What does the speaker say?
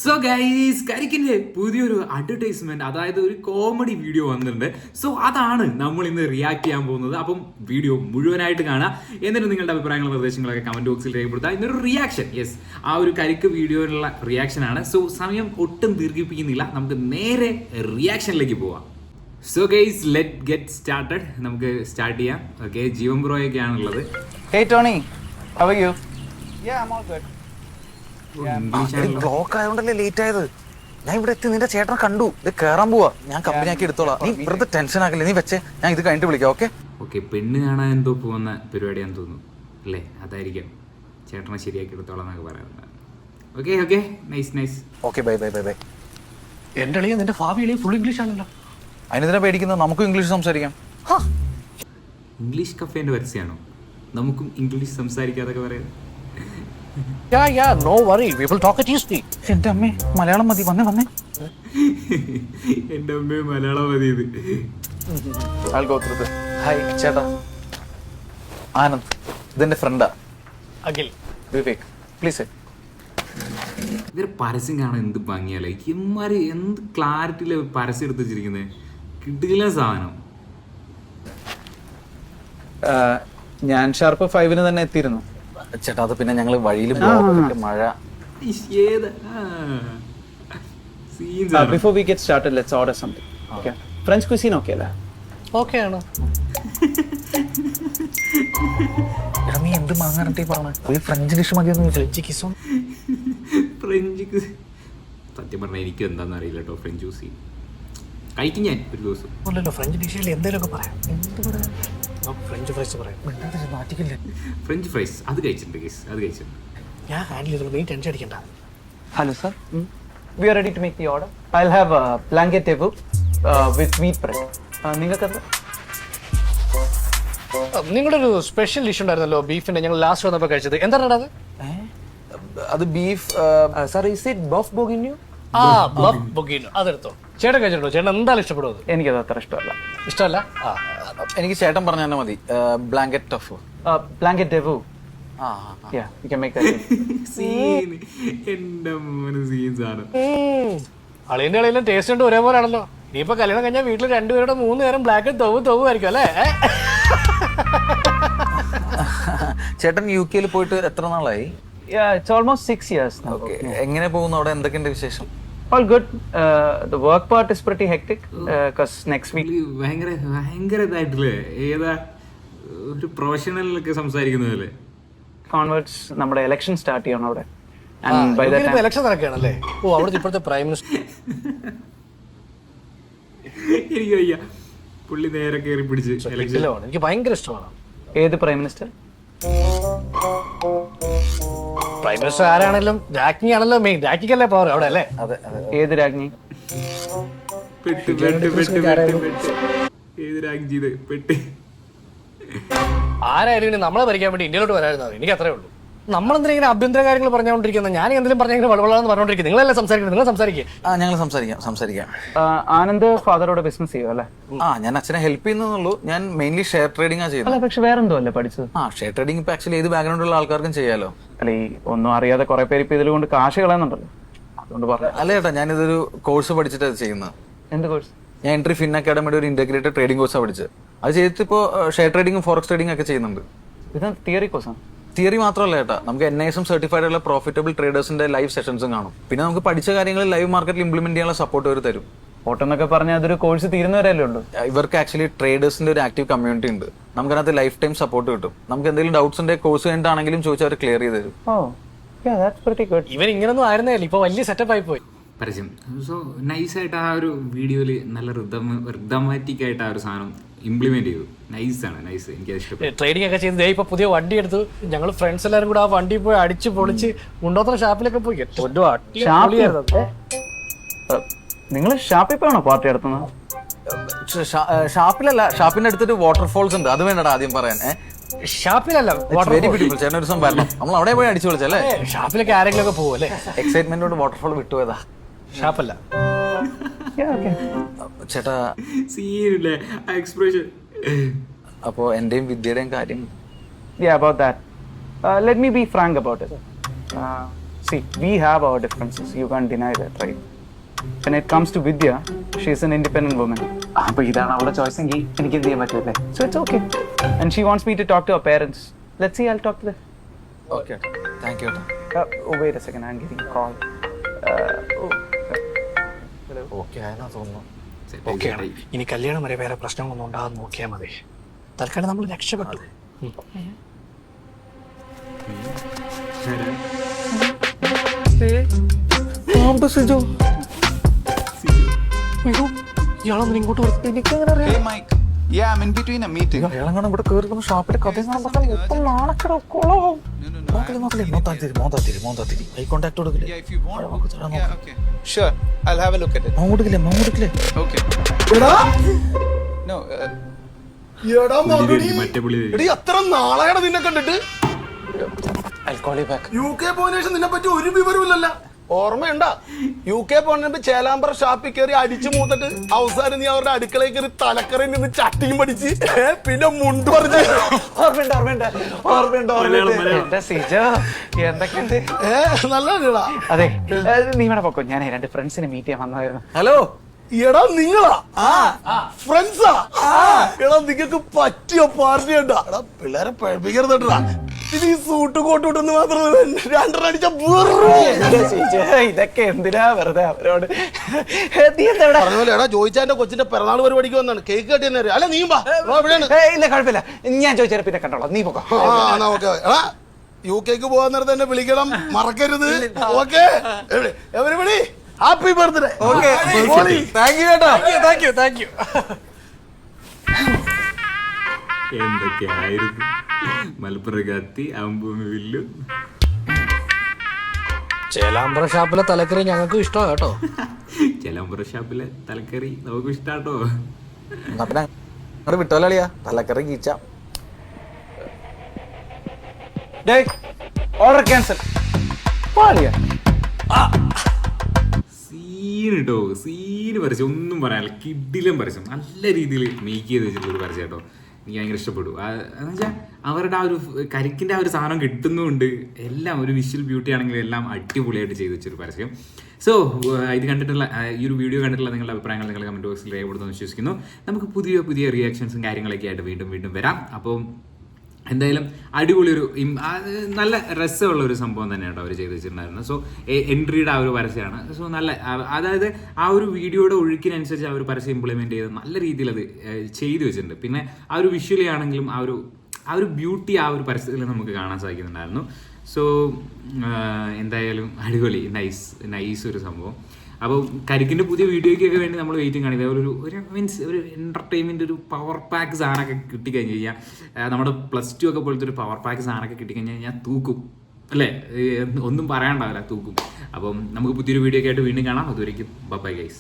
So guys കരിക്കിൻ്റെ പുതിയൊരു advertisement, അതായത് ഒരു കോമഡി വീഡിയോ വന്നിട്ടുണ്ട്. സോ അതാണ് നമ്മൾ ഇന്ന് റിയാക്ട് ചെയ്യാൻ പോകുന്നത്. അപ്പം വീഡിയോ മുഴുവനായിട്ട് കാണാം. എന്നിട്ട് നിങ്ങളുടെ അഭിപ്രായങ്ങളും നിർദ്ദേശങ്ങളൊക്കെ കമന്റ് ബോക്സിൽ രേഖപ്പെടുത്തുക. ഇന്നൊരു റിയാക്ഷൻ, യെസ്, ആ ഒരു കരിക്ക് വീഡിയോയിലുള്ള റിയാക്ഷൻ ആണ്. സോ സമയം ഒട്ടും ദീർഘിപ്പിക്കുന്നില്ല, നമുക്ക് നേരെ റിയാക്ഷനിലേക്ക് പോവാം. So guys let get started. നമുക്ക് സ്റ്റാർട്ട് ചെയ്യാം. ഓക്കെ, ജീവൻ ബ്രോയൊക്കെ ആണുള്ളത്. Hey Tony, how are you? Yeah, I'm all good. Block ആയതുകൊണ്ടല്ലേ ലേറ്റ് ആയത്. ഞാൻ ഇവിടെ എത്തി നിന്റെ ചേട്ടനെ കണ്ടു. ഇത് കേറാൻ പോവാ. ഞാൻ കമ്പനി ആക്കി എടുത്തോളാം. നീ വെറുതെ ടെൻഷൻ ആക്കില്ല. നീ വെച്ചേ, ഞാൻ ഇത് കഴിഞ്ഞിട്ട് വിളിക്കാം. ഓക്കെ ഓക്കെ, പെണ്ണ് കാണാൻ എന്തോ പോകുന്ന പരിപാടിയാന്ന് തോന്നുന്നു അല്ലേ? അതായിരിക്കാം. ചേട്ടനെ ശരിയാക്കി എടുത്തോളാം എന്നൊക്കെ പറയാറുണ്ട്. Okay okay, nice nice. Okay, bye bye bye bye. എന്റെ അളിയ നിന്റെ ഭാവി അളിയ ഫുൾ ഇംഗ്ലീഷ് ആണല്ലോ. അതിനെതിരെ പേടിക്കുന്നത്, നമുക്കും ഇംഗ്ലീഷ് സംസാരിക്കാം. ഇംഗ്ലീഷ് കഫേന്റെ പരസ്യമാണോ? നമുക്കും ഇംഗ്ലീഷ് സംസാരിക്കാതൊക്കെ പറയാം. Yeah, no worry. We will talk at Tuesday. എന്റെ അമ്മേ, മലയാളം മതി. വന്നേ വന്നേ. എൻ്റെ അമ്മയെ മലയാളം മതി. ഇത് I'll go through this. Hi ചേട്ടാ, ആനന്ദ്. ഇതെന്റെ ഫ്രണ്ടാ അഖിൽ. വിവേക്. പ്ലീസ്. ഇതൊരു പരസ്യം കാണാൻ എന്ത് ഭംഗിയല്ലേ. ഇമാര് എന്ത് ക്ലാരിറ്റിയില് പരസ്യം എടുത്ത് വെച്ചിരിക്കുന്നത്. കിട്ടില്ല സാധനം. ഞാൻ ഷാർപ്പ് 5 തന്നെ എത്തിയിരുന്നു. ചേട്ടാ, അത് പിന്നെ ഞങ്ങൾ വഴിയിൽ മഴ. ഏതാ സീൻസ് ആണ്. Before we get started, let's order something. Okay. French cuisine okay la? Okay ആണ്. എടാ, നീ എന്ത് മാങ്ങാറട്ടി പറഞ്ഞ? ഒരു ഫ്രഞ്ച് ഡിഷ് മതിയെന്ന് ഫ്രഞ്ച് കിസ്സും. ഫ്രഞ്ച് സത്യം പറഞ്ഞാൽ എനിക്ക് എന്താണെന്ന് അറിയില്ല കേട്ടോ. ഫ്രഞ്ച് ജ്യൂസ് കഴിക്കും ഞാൻ ഒരു ദിവസം. അല്ലല്ലോ, ഫ്രഞ്ച് ഡിഷിൽ എന്തെങ്കിലുമൊക്കെ പറയാം. എന്ത് പറയാം? ഫ്രഞ്ച് ഫ്രൈസ് പറയാം. ഫ്രഞ്ച് ഫ്രൈസ് അത് കഴിച്ചിട്ടുണ്ട് കേസ്, അത് കഴിച്ചിട്ടുണ്ട്. ഞാൻ ഹാൻഡിൽ ചെയ്തോളൂ, നീ ടെൻഷൻ അടിക്കണ്ട. Hello sir. We are ready to make the order. I'll have a blanket table with wheat bread. നിങ്ങൾക്ക് നിങ്ങളുടെ ഒരു സ്പെഷ്യൽ ഡിഷ് ഉണ്ടായിരുന്നല്ലോ, ബീഫിന്റെ. ഞങ്ങൾ ലാസ്റ്റ് വന്നപ്പോൾ കഴിച്ചത് എന്താണ് അത്? അത് beef. sir, is it buff bourguignon? ആ, ബഫ് ബൊഗീനോ. അതെടുത്തോ. ചേട്ടൻ കഴിച്ചിട്ടുണ്ടോ? ചേട്ടൻ എന്തായാലും ഇഷ്ടപ്പെടുന്നത്? എനിക്കത് അത്ര ഇഷ്ടമല്ല. ഇഷ്ടമല്ല? ആ, എനിക്ക് ചേട്ടൻ പറഞ്ഞ തന്നെ മതി. Blanket tough. Blanket table. ആ Yeah, we can make that. Scene എൻ്റെ മോന് സീൻസ് ആണ്. അളിയന്റെ അളിയിലും ടേസ്റ്റ് ഉണ്ട് ഒരേപോലെ ആണല്ലോ. ഇനിയിപ്പോ കല്യാണം കഴിഞ്ഞാൽ വീട്ടിൽ 2 പേരുടെ 3 നേരം ബ്ലാക്ക് തൊവ്വായിരിക്കും അല്ലേ? ചേട്ടൻ UK പോയിട്ട് എത്ര നാളായി? Yeah, it's almost 6 years now. Okay, എങ്ങനെ പോകുന്നു അവിടെ? എന്തൊക്കെയുണ്ട് വിശേഷം? All good. The work part is pretty hectic because next week. ഭയങ്കര ഭയങ്കര ഇതായിട്ടില്ലേ? ഏതാ ഒരു പ്രൊഫഷണലൊക്കെ സംസാരിക്കുന്നതല്ലേ? Converts നമ്മുടെ election start ചെയ്യണം അവിടെ. And by that time election നടക്കുകയാണല്ലേ? ഓ, അവിടുത്തെ ഇപ്പോഴത്തെ പ്രൈം മിനിസ്റ്റർ. എനിക്ക് വയ്യ. പുള്ളി നേരെ കയറി പിടിച്ച് election. എനിക്ക് ഭയങ്കര ഇഷ്ടമാണ്. ഏത് പ്രൈം മിനിസ്റ്റർ? പ്രൈം മിനിസ്റ്റർ ആരാണെങ്കിലും രാജ്ഞി ആണല്ലോ മെയിൻ. രാജ്ഞിക്കല്ലേ പവർ അവിടെ അല്ലേ? അതെ അതെ. ഏത് രാജ്ഞി? പെട്ട് ഏത് രാഗ് ചെയ്ത് പെട്ട്. ആരായാലും നമ്മളെ ഭരിക്കാൻ വേണ്ടി ഇന്ത്യയിലോട്ട് വരായിരുന്നത് എനിക്ക് അത്രേ ഉള്ളൂ. നമ്മളെന്തിനാ ഇങ്ങനെ ആഭ്യന്തര കാര്യങ്ങൾ പറഞ്ഞുകൊണ്ടിരിക്കുന്നത്? ഞാൻ എന്തെങ്കിലും പറഞ്ഞെങ്കിലും വളവളാന്ന് പറഞ്ഞുകൊണ്ടിരിക്കുന്നത്. നിങ്ങളല്ലേ സംസാരിക്കുന്നത്? നിങ്ങൾ സംസാരിക്കുക. ഞങ്ങൾ സംസാരിക്കാം. ആനന്ദ് ഫാദറോട് ബിസിനസ് ചെയ്യും അല്ലേ? ഞാൻ അച്ഛനെ ഹെൽപ്പ് ചെയ്യുന്നുള്ളൂ. ഞാൻ മെയിൻലി ഷെയർ ട്രേഡിംഗ് ചെയ്യുന്നത്. അല്ല, പക്ഷെ വേറെന്തോ അല്ലേ പഠിച്ചത്? ഷെയർ ട്രേഡിംഗ് ഇപ്പൊ ആക്ച്വലി ഏത് ബാക്ക്ഗ്രൗണ്ട് ഉള്ള ആൾക്കാർക്കും ചെയ്യാലോ. അല്ല, ഈ ഒന്നും അറിയാതെ കുറെ പേര് ഇപ്പൊ ഇതിൽ കൊണ്ട് കാശ് കളയുന്നുണ്ടല്ലോ, അതുകൊണ്ട് പറഞ്ഞു. അല്ല ചേട്ടാ, ഞാനിതൊരു കോഴ്സ് പഠിച്ചിട്ട് ചെയ്യുന്നത്. എന്ത് കോഴ്സ്? ഞാൻ എൻട്രി ഫിൻ അക്കാഡമിയുടെ ഒരു ഇന്റഗ്രേറ്റഡ് ട്രേഡിംഗ് കോഴ്സാണ് പഠിച്ചത്. അത് ചെയ്തിട്ട് ഇപ്പോൾ ഷെയർ ട്രേഡിംഗും ഫോറക്സ് ട്രേഡിംഗ് ഒക്കെ ചെയ്യുന്നുണ്ട്. ഇത് തിയറി കോഴ്സാണ്? തിയറി മാത്രമല്ല ചേട്ടാ, നമുക്ക് NISM സർട്ടിഫൈഡ് ഉള്ള പ്രോഫിറ്റബിൾ ട്രേഡേഴ്സിന്റെ ലൈവ് സെഷൻസും കാണും. പിന്നെ നമുക്ക് പഠിച്ച കാര്യങ്ങൾ ലൈവ് മാർക്കറ്റിൽ ഇംപ്ലിമെന്റ് ചെയ്യാനുള്ള സപ്പോർട്ട് അവർ തരും. ഓട്ടോന്നൊക്കെ പറഞ്ഞാൽ അതൊരു കോഴ്സ് തീരുന്നവരല്ലേ ഉള്ളൂ. ഇവർക്ക് ആക്ച്വലി ട്രേഡേഴ്സിന്റെ ഒരു ആക്റ്റീവ് കമ്മ്യൂണിറ്റി ഉണ്ട്. നമുക്കതിനകത്ത് ലൈഫ് ടൈം സപ്പോർട്ട് കിട്ടും. നമുക്ക് എന്തെങ്കിലും ഡൗട്ട്സ് ഉണ്ടെങ്കിൽ കോഴ്സ് കഴിഞ്ഞിട്ടാണെങ്കിലും ചോദിച്ചാൽ അവർ ക്ലിയർ ചെയ്ത് തരും. ഓ, that's pretty good. ഇവൻ ഇങ്ങനൊന്നും ആയിരുന്നേ ഇപ്പൊ വലിയ സെറ്റപ്പ് ആയി പോയി. പരസ്യം. സോ നൈസായിട്ട് ആ ഒരു വീഡിയോയിൽ നല്ല റിതമാറ്റിക് ആയിട്ട് ആ ഒരു സാധനം ഇംപ്ലിമെന്റ് ചെയ്തു. നൈസാണ്, നൈസ്. എനിക്കത് ഇഷ്ടപ്പെട്ടു. ട്രേഡിംഗ് ഒക്കെ ചെയ്ത് ഇപ്പൊ പുതിയ വണ്ടി എടുത്തു. ഞങ്ങൾ ഫ്രണ്ട്സ് എല്ലാവരും കൂടെ ആ വണ്ടി പോയി അടിച്ച് പൊളിച്ച് മുണ്ടോത്ര ഷാപ്പിലൊക്കെ പോയി. നിങ്ങൾ ഷാപ്പിൽ പോയാണോ പാർട്ടി നടത്തുന്നത്? ഷാപ്പിലല്ല, ഷാപ്പിന്റെ അടുത്തൊരു വാട്ടർഫോൾസ് ഉണ്ട്. അത് വേണ്ടടാ ആദ്യം പറയാൻ. ഷാപ്പിലല്ല, വെരി ബ്യൂട്ടിഫുൾ. ചേട്ടൻ ഒരു ദിവസം വരണം. നമ്മൾ അവിടെ പോയി അടിച്ചു വിളിച്ചല്ലേ? ഷാപ്പിലൊക്കെ ആരെങ്കിലും ഒക്കെ പോകും അല്ലേ? എക്സൈറ്റ്മെന്റോട് വാട്ടർഫോൾ വിട്ടുപോയതാ. ഷാപ്പല്ല ചേട്ടാ, സീനില്ലേ ആ എക്സ്പ്രഷൻ? അപ്പോ എന്റെയും വിദ്യയുടെയും കാര്യം. Yeah, about that. Let me be frank about it. See, we have our differences. You can't deny that, right? When it comes to Vidya, she is an independent woman. അപ്പൊ ഇതാണ് അവളുടെ choice എങ്കിൽ എനിക്ക് എന്ത് ചെയ്യാൻ പറ്റില്ലേ? So it's okay. And she wants me to talk to her parents. Let's see, I'll talk to them. Okay thank you. Wait a second, I'm getting a call. Okay ആയെന്നാ തോന്നുന്നു. ഓക്കെയാണ്. ഇനി കല്യാണം വരെ വേറെ പ്രശ്നങ്ങളൊന്നും ഉണ്ടാകാതെ നോക്കിയാൽ മതി. തൽക്കാലം നമ്മൾ രക്ഷപ്പെട്ടു. ഇയാളൊന്നും ഇങ്ങോട്ട് എനിക്ക് എങ്ങനെ അറിയാം? Hey Mike. Yeah, I'm in between a meeting. അയാളെങ്ങനെ ഇവിടെ കയറി ഷോപ്പിലെ കഥ മൊത്തം നാണക്കെടുക്കോളാവും. ഐ കോണ്ടാക്ട് കൊടുക്കില്ലേ? Yeah, if you want. Yeah, okay. Sure, I'll have a look at it. മോങ്ങോട്ടില്ലേ? Okay. No, മറ്റേ പുള്ളി എത്ര നാളെയാണ് നിന്നെ കണ്ടിട്ട്? I'll call you back. UK പോയതിനു ശേഷം നിന്നെ പറ്റി ഒരു വിവരമില്ലല്ലോ. ഓർമ്മയുണ്ടാ? UK പോയപ്പോ ചേലാമ്പ്ര ഷാപ്പിൽ കയറി അടിച്ചു മൂത്തിട്ട് അവസാനം നീ അവരുടെ അടുക്കളയിൽ കയറി തലക്കറിയിൽ നിന്ന് ചട്ടിയും പഠിച്ച് പിന്നെ മുണ്ട് പറിച്ച്. ഓർമ്മയുണ്ട്. എന്റെ സിജോ, എന്തൊക്കെയുണ്ട്? നല്ലതാ. അതെ, നീ ഇവിടെ പൊക്കോ. ഞാൻ 2 ഫ്രണ്ട്സിനെ മീറ്റ് ചെയ്യാൻ വന്നതായിരുന്നു. ഹലോ. എടാ നിങ്ങളാ ഫ്രണ്ട്സാ? എടാ നിങ്ങക്ക് പറ്റിയ പാർട്ടി ഉണ്ടാ? എടാ പിള്ളേരെ പഴപ്പിക്കരുതട്ടാ. ഇത് ഈ സൂട്ട് കോട്ടൂട്ടെന്ന് മാത്രം 2 അടിച്ച ഇതൊക്കെ എന്തിനാ വെറുതെ അവരോട്? പറഞ്ഞ എടാ ജോയിച്ചാന്റെ കൊച്ചിന്റെ പിറന്നാൾ പരിപാടിക്ക് വന്നാണ്. കേക്ക് കട്ടി തന്നെ. അല്ല നീ വാ. എവിടെയാണ്? ഇല്ല, കുഴപ്പമില്ല. ഞാൻ ചോദിച്ചാൽ പിന്നെ കണ്ടോളാം. നീ പൊക്കോ. ഓക്കെ. എടാ UK പോകാൻ നേരത്തെ എന്നെ വിളിക്കണം, മറക്കരുത്. Okay, everybody happy birthday. Okay, thank you കേട്ടോ. Thank you. എന്തൊക്കെയായിരുന്നു മലപ്പുറം കത്തി അമ്പൂമി വില്ലും. ചേലാമ്പ്ര ഷാപ്പിലെ തലക്കറി ഞങ്ങൾക്ക് ഇഷ്ടമാണ് കേട്ടോ. ചെലമ്പുറ ഷാപ്പിലെ തലക്കറി നമുക്ക് ഇഷ്ടാട്ടോ. എന്നാ പിന്നെ അങ്ങോട്ട് വിട്ടോളിയാ, തലക്കറി കീച്ച. Order cancel. സീന് പരസ്യം ഒന്നും പറയാനില്ല. കിഡിലും പരസ്യം നല്ല രീതിയിൽ മേക്ക് ചെയ്ത് വെച്ചിട്ടുള്ളൊരു പരസ്യം കേട്ടോ. എനിക്ക് ഭയങ്കര ഇഷ്ടപ്പെട്ടു. എന്ന് വെച്ചാൽ അവരുടെ ആ ഒരു കരിക്കിൻ്റെ ആ ഒരു സാധനം കിട്ടുന്നുമുണ്ട്. എല്ലാം ഒരു വിഷ്വൽ ബ്യൂട്ടി ആണെങ്കിലും എല്ലാം അടിപൊളിയായിട്ട് ചെയ്ത് വെച്ചൊരു പരസ്യം. സോ ഇത് കണ്ടിട്ടുള്ള ഈ ഒരു വീഡിയോ കണ്ടിട്ടുള്ള നിങ്ങളുടെ അഭിപ്രായങ്ങൾ നിങ്ങൾ കമൻറ്റ് ബോക്സിൽ രേഖപ്പെടുത്തുമെന്ന് വിശ്വസിക്കുന്നു. നമുക്ക് പുതിയ റിയാക്ഷൻസും കാര്യങ്ങളൊക്കെ ആയിട്ട് വീണ്ടും വരാം. അപ്പോൾ എന്തായാലും അടിപൊളി ഒരു നല്ല രസമുള്ള ഒരു സംഭവം തന്നെയാണ് അവർ ചെയ്ത് വെച്ചിട്ടുണ്ടായിരുന്നത്. സോ എൻട്രിയുടെ ആ ഒരു പരസ്യമാണ്. സോ നല്ല, അതായത് ആ ഒരു വീഡിയോയുടെ ഒഴുക്കിനനുസരിച്ച് ആ ഒരു പരസ്യം ഇംപ്ലിമെൻറ്റ് ചെയ്ത് നല്ല രീതിയിൽ അത് ചെയ്തു വെച്ചിട്ടുണ്ട്. പിന്നെ ആ ഒരു വിഷ്വലി ആണെങ്കിലും ആ ഒരു ബ്യൂട്ടി ആ ഒരു പരസ്യത്തിൽ നമുക്ക് കാണാൻ സാധിക്കുന്നുണ്ടായിരുന്നു. സോ എന്തായാലും അടിപൊളി നൈസ് ഒരു സംഭവം. അപ്പോൾ കരിക്കിൻ്റെ പുതിയ വീഡിയോയ്ക്കൊക്കെ വേണ്ടി നമ്മൾ വെയിറ്റിംഗ് ആണ്. ഇതേപോലെ മീൻസ് ഒരു എൻ്റർടൈൻമെൻറ്റ് ഒരു പവർ പാക്ക് സാധനമൊക്കെ കിട്ടിക്കഴിഞ്ഞ് കഴിഞ്ഞാൽ, നമ്മുടെ +2 ഒക്കെ പോലത്തെ ഒരു പവർ പാക്ക് സാധനമൊക്കെ കിട്ടിക്കഴിഞ്ഞാൽ ഞാൻ തൂക്കും അല്ലേ, ഒന്നും പറയാണ്ടാവില്ല, തൂക്കും. അപ്പം നമുക്ക് പുതിയൊരു വീഡിയോ ഒക്കെ ആയിട്ട് വീണ്ടും കാണാം. അതുവരെയ്ക്കും ബൈ ഗൈസ്.